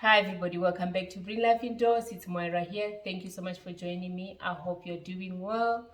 Hi everybody, welcome back to Bring Life Indoors. It's Moira here. Thank you so much for joining me. I hope you're doing well.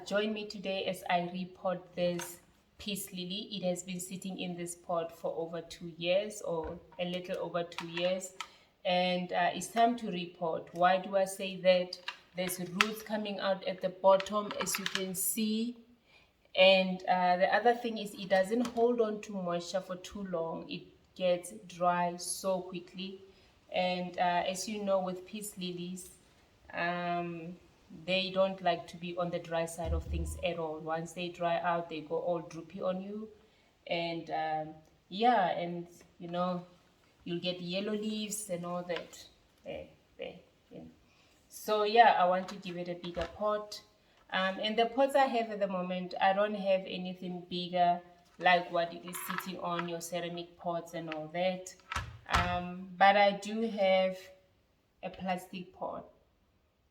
Join me today as I repot this peace lily. It has been sitting in this pot for over 2 years or a little over 2 years, and it's time to repot. Why do I say that? There's roots coming out at the bottom, as you can see. And the other thing is it doesn't hold on to moisture for too long. It gets dry so quickly. And as you know, with peace lilies, they don't like to be on the dry side of things at all. Once they dry out, they go all droopy on you. And and you know, you'll get yellow leaves and all that. There, there, yeah. So yeah, I want to give it a bigger pot. And the pots I have at the moment, I don't have anything bigger like what it is sitting on, your ceramic pots and all that. But I do have a plastic pot.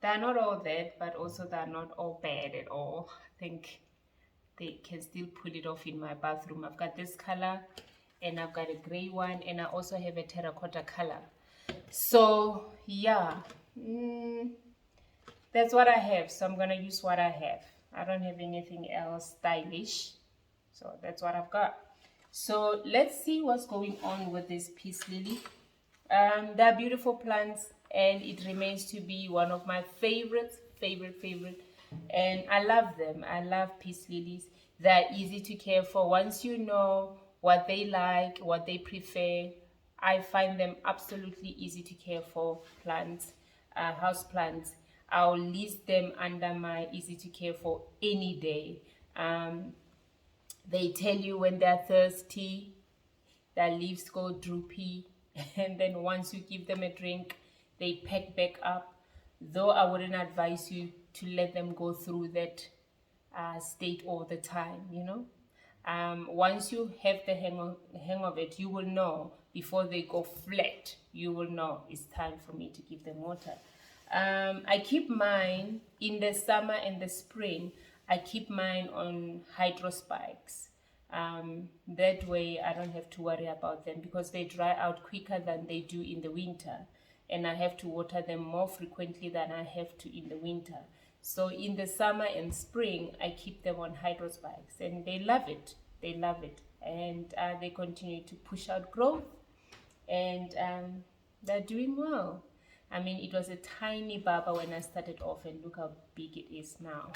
They're not all that, but also they're not all bad at all. I think they can still pull it off in my bathroom. I've got this color and I've got a gray one, and I also have a terracotta color. So yeah, that's what I have. So I'm gonna use what I have. I don't have anything else stylish, so that's what I've got. So let's see what's going on with this peace lily. They're beautiful plants, and it remains to be one of my favorite, and I love them. I love peace lilies. They're easy to care for. Once you know what they like, what they prefer, I find them absolutely easy to care for plants, house plants. I'll list them under my easy to care for any day. They tell you when they're thirsty, their leaves go droopy, and then once you give them a drink, they pack back up. Though I wouldn't advise you to let them go through that state all the time, you know. Once you have the hang of it, you will know before they go flat. You will know it's time for me to give them water. I keep mine in the summer and the spring. I keep mine on hydro spikes. That way I don't have to worry about them because they dry out quicker than they do in the winter, and I have to water them more frequently than I have to in the winter. So in the summer and spring, I keep them on hydro spikes, and they love it. They love it, and they continue to push out growth, and they're doing well. I mean, it was a tiny baba when I started off, and look how big it is now.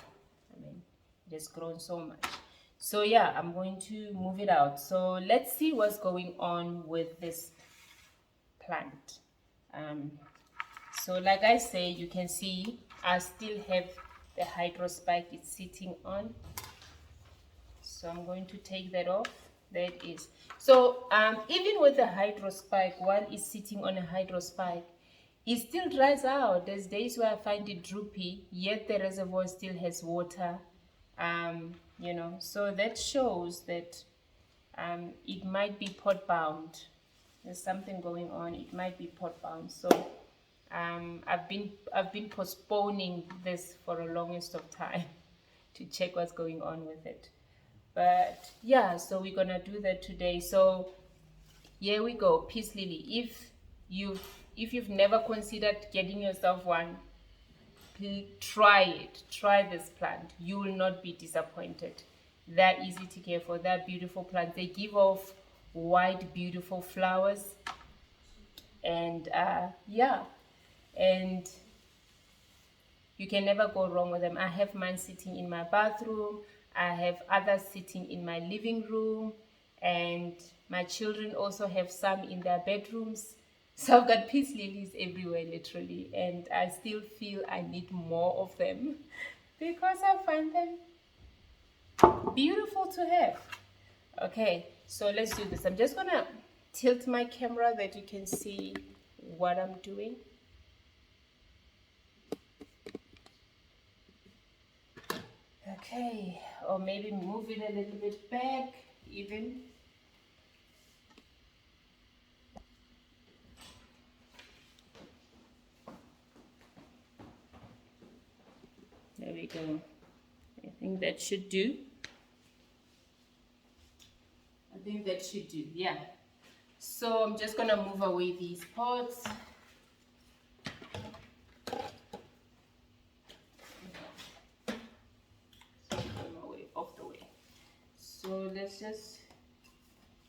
I mean, it has grown so much. So yeah, I'm going to move it out. So let's see what's going on with this plant. So like I say, you can see I still have the hydro spike it's sitting on. So I'm going to take that off. That is. So even with the hydro spike, while it's sitting on a hydro spike, it still dries out. There's days where I find it droopy, yet the reservoir still has water. So that shows that it might be pot bound. There's something going on. It might be pot bound. So I've been postponing this for the longest of time to check what's going on with it. But yeah, so we're gonna do that today. So here we go, peace lily. If you've never considered getting yourself one, try it. Try this plant. You will not be disappointed. They're easy to care for. They're beautiful plants. They give off white, beautiful flowers. And and you can never go wrong with them. I have mine sitting in my bathroom. I have others sitting in my living room, and my children also have some in their bedrooms. So I've got peace lilies everywhere, literally, and I still feel I need more of them because I find them beautiful to have. Okay, so let's do this. I'm just gonna tilt my camera that you can see what I'm doing. Okay, or maybe move it a little bit back even. There we go. I think that should do. Yeah. So I'm just gonna move away these pots. Off the way. So let's just,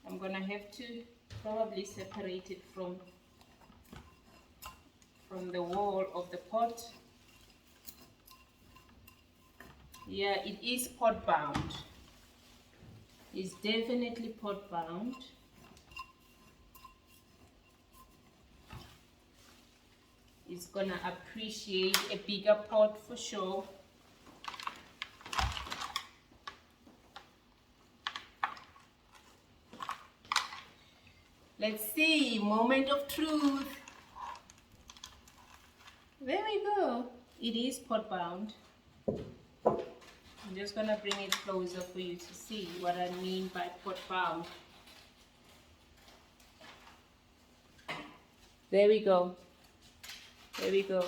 I'm gonna have to probably separate it from the wall of the pot. Yeah, it is pot bound. It's definitely pot bound. It's gonna appreciate a bigger pot for sure. Let's see, moment of truth. There we go. It is pot bound. I'm just gonna bring it closer for you to see what I mean by pot bound. There we go. There we go.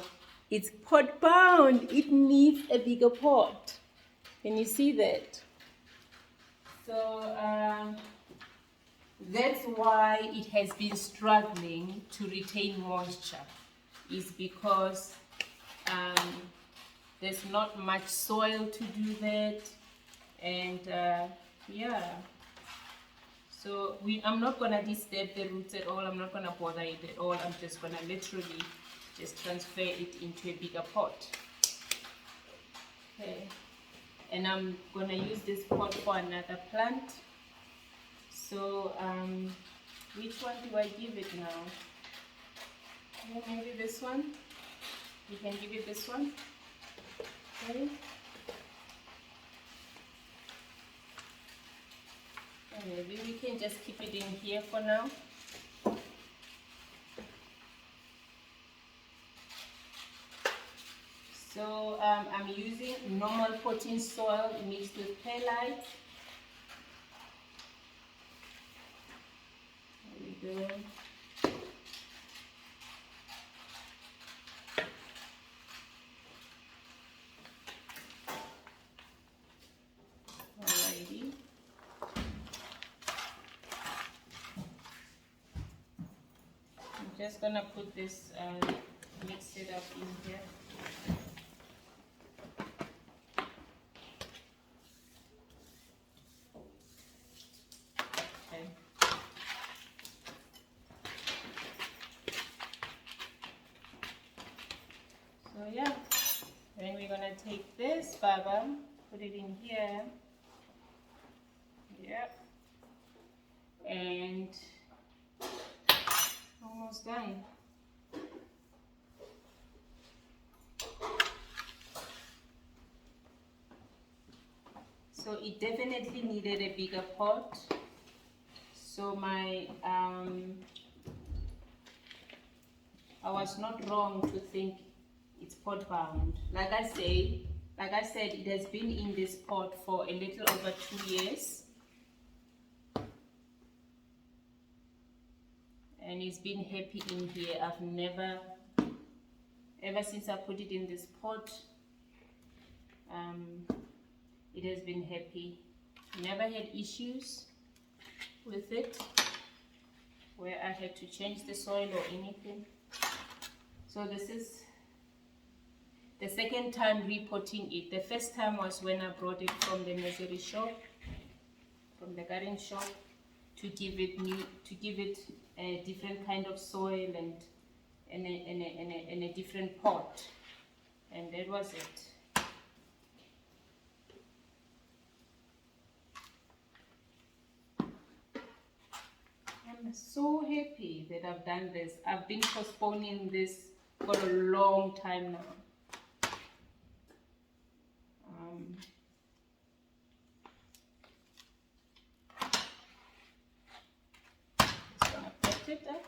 It's pot bound. It needs a bigger pot. Can you see that? So that's why it has been struggling to retain moisture. Is because there's not much soil to do that, and yeah. So I'm not gonna disturb the roots at all. I'm not gonna bother it at all. I'm just gonna literally just transfer it into a bigger pot. Okay, and I'm gonna use this pot for another plant. So which one do I give it now? Maybe this one. You can give it this one. Okay. And maybe we can just keep it in here for now. So I'm using normal potting soil mixed with perlite. There we go. Alrighty. I'm just gonna put this mix it up in here. Okay. So yeah, then we're gonna take this Baba, put it in here. Yep. And almost done. So it definitely needed a bigger pot. So my I was not wrong to think it's pot bound. Like I said, it has been in this pot for a little over 2 years. And it's been happy in here. I've never, ever since I put it in this pot, it has been happy. Never had issues with it where I had to change the soil or anything. So this is the second time repotting it. The first time was when I brought it from the nursery shop, from the garden shop, to give it a different kind of soil and a different pot, and that was it. I'm so happy that I've done this. I've been postponing this for a long time now. Just gonna put it up.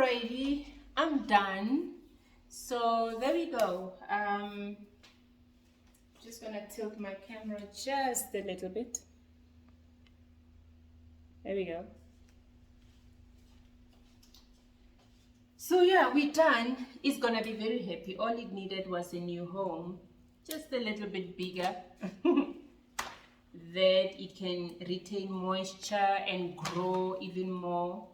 Alrighty, I'm done. So there we go. Just gonna tilt my camera just a little bit. There we go. So yeah, we're done. It's gonna be very happy. All it needed was a new home, just a little bit bigger, that it can retain moisture and grow even more.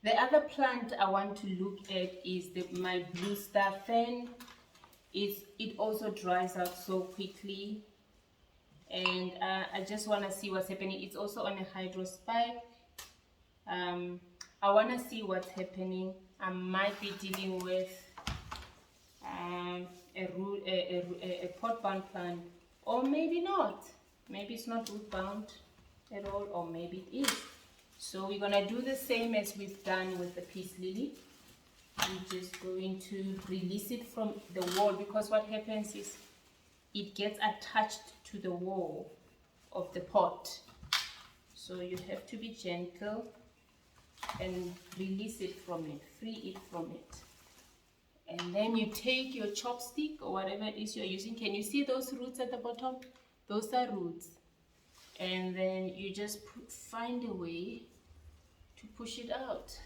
The other plant I want to look at is my blue star fern. It also dries out so quickly, and I just want to see what's happening. It's also on a hydro spike. I want to see what's happening. I might be dealing with a pot bound plant, or maybe not. Maybe it's not root bound at all, or maybe it is. So we're gonna do the same as we've done with the peace lily. We're just going to release it from the wall, because what happens is it gets attached to the wall of the pot. So you have to be gentle and release it from it, free it from it. And then you take your chopstick or whatever it is you're using. Can you see those roots at the bottom? Those are roots. And then you just find a way to push it out.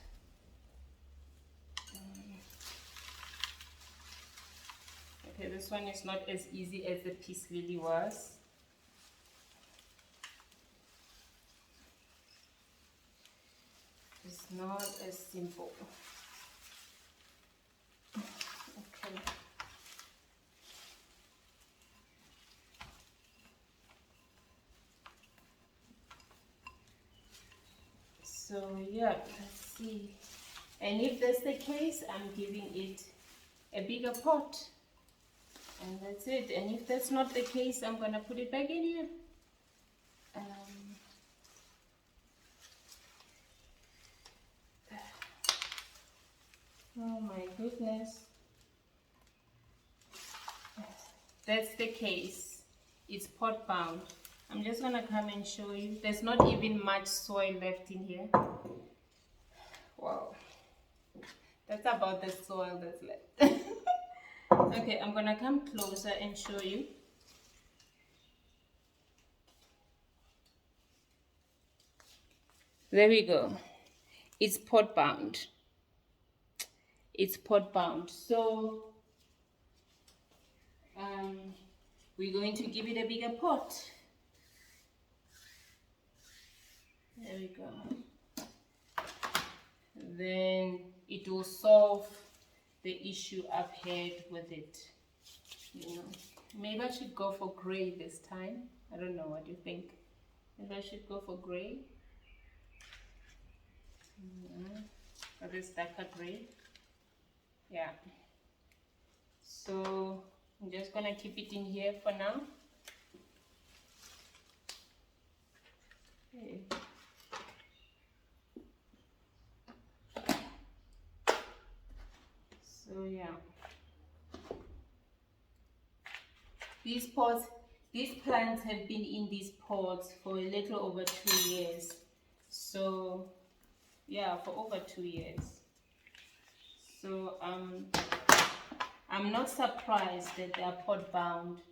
Okay, this one is not as easy as the peace lily was. It's not as simple. Okay. So yeah, let's see. And if that's the case, I'm giving it a bigger pot. And that's it. And if that's not the case, I'm gonna put it back in here. Oh my goodness. That's the case. It's pot bound. I'm just gonna come and show you. There's not even much soil left in here. Wow. That's about the soil that's left. Okay, I'm gonna come closer and show you. There we go. It's pot bound. It's pot bound. So we're going to give it a bigger pot. There we go. Then it will solve the issue I've had with it. You know, maybe I should go for gray this time. I don't know, what do you think? Maybe I should go for gray. For this darker gray. Yeah. So I'm just gonna keep it in here for now. Okay. So yeah, these plants have been in these pots for a little over 2 years. So yeah, for over 2 years. So I'm not surprised that they are pot bound.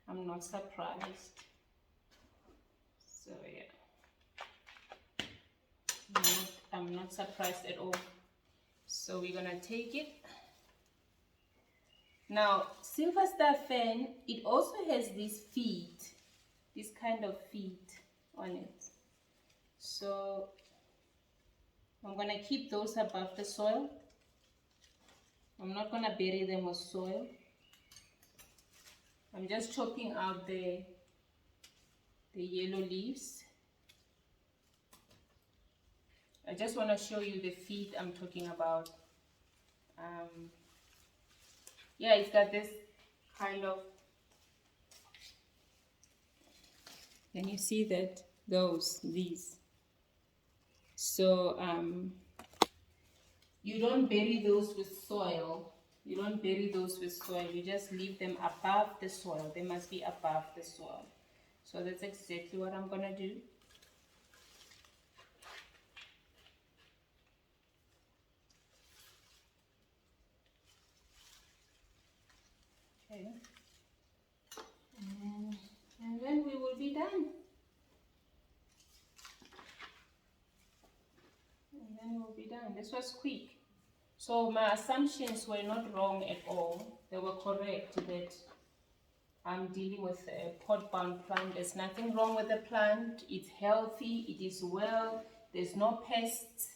I'm not surprised. So yeah, I'm not surprised at all. So we're gonna take it. Now, silver star fern, it also has these feet, this kind of feet on it. So I'm gonna keep those above the soil. I'm not gonna bury them with soil. I'm just chopping out the yellow leaves. I just want to show you the feet I'm talking about. Yeah, it's got this kind of, can you see that? These. So you don't bury those with soil. You don't bury those with soil. You just leave them above the soil. They must be above the soil. So that's exactly what I'm gonna do. Okay. And then we will be done. And then we'll be done. This was quick. So my assumptions were not wrong at all. They were correct that I'm dealing with a pot-bound plant. There's nothing wrong with the plant. It's healthy. It is well. There's no pests.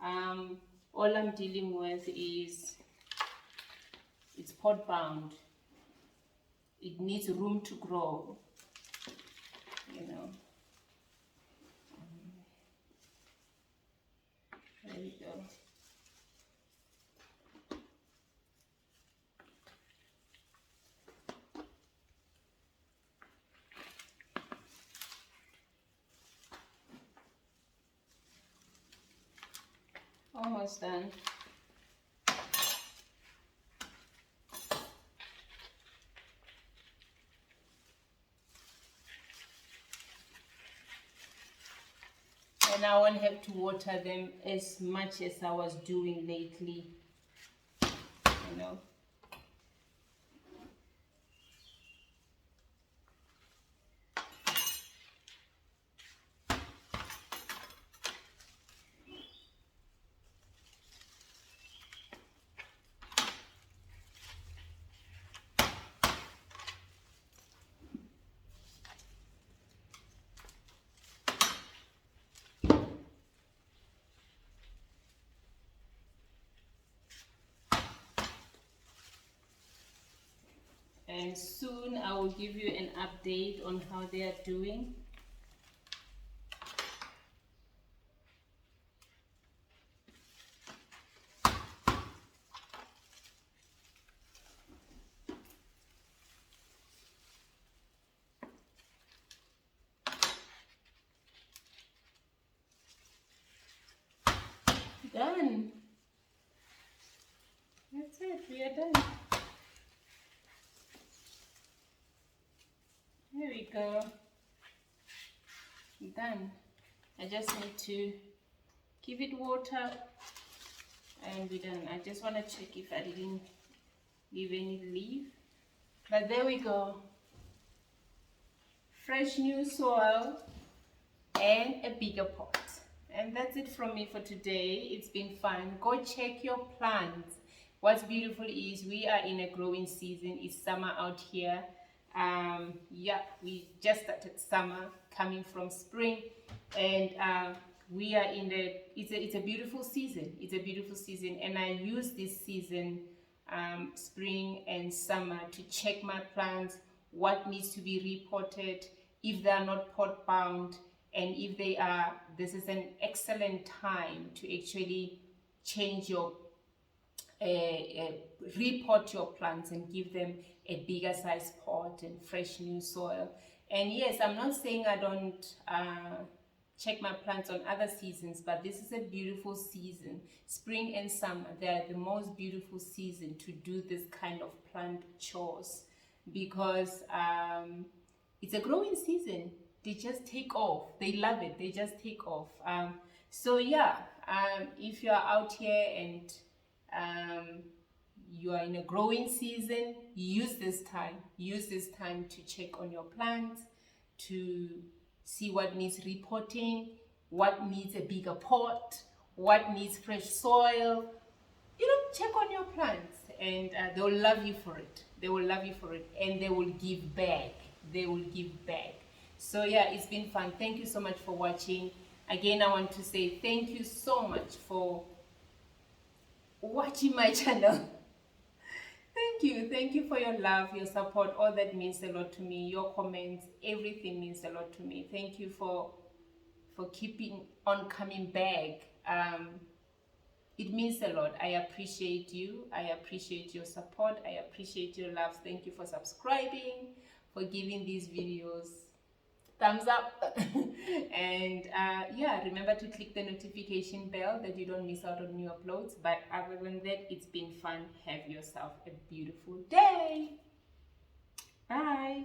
All I'm dealing with is it's pot-bound. It needs room to grow, you know. There we go. Almost done. And I won't have to water them as much as I was doing lately, you know. And soon I will give you an update on how they are doing. Done. That's it, we are done. There we go. Done. I just need to give it water and we're done. I just want to check if I didn't leave any leaf. But there we go. Fresh new soil and a bigger pot. And that's it from me for today. It's been fun. Go check your plants. What's beautiful is we are in a growing season. It's summer out here. Yeah, we just started summer, coming from spring, and we are in the it's a beautiful season. It's a beautiful season, and I use this season, spring and summer, to check my plants, what needs to be repotted, if they are not pot bound, and if they are, this is an excellent time to actually change your repot your plants and give them a bigger size pot and fresh new soil. And yes, I'm not saying I don't check my plants on other seasons, but this is a beautiful season. Spring and summer, they are the most beautiful season to do this kind of plant chores, because it's a growing season. They just take off. They love it. They just take off. So yeah, if you are out here and you are in a growing season, use this time to check on your plants, to see what needs repotting, what needs a bigger pot, what needs fresh soil. You know, check on your plants, and they'll love you for it. They will love you for it, and they will give back. They will give back. So yeah, it's been fun. Thank you so much for watching. Again, I want to say thank you so much for watching my channel. Thank you for your love, your support. All that means a lot to me. Your comments, everything means a lot to me. Thank you for keeping on coming back. It means a lot. I appreciate you. I appreciate your support. I appreciate your love. Thank you for subscribing, for giving these videos thumbs up. And yeah, remember to click the notification bell that you don't miss out on new uploads. But other than that, it's been fun. Have yourself a beautiful day. Bye.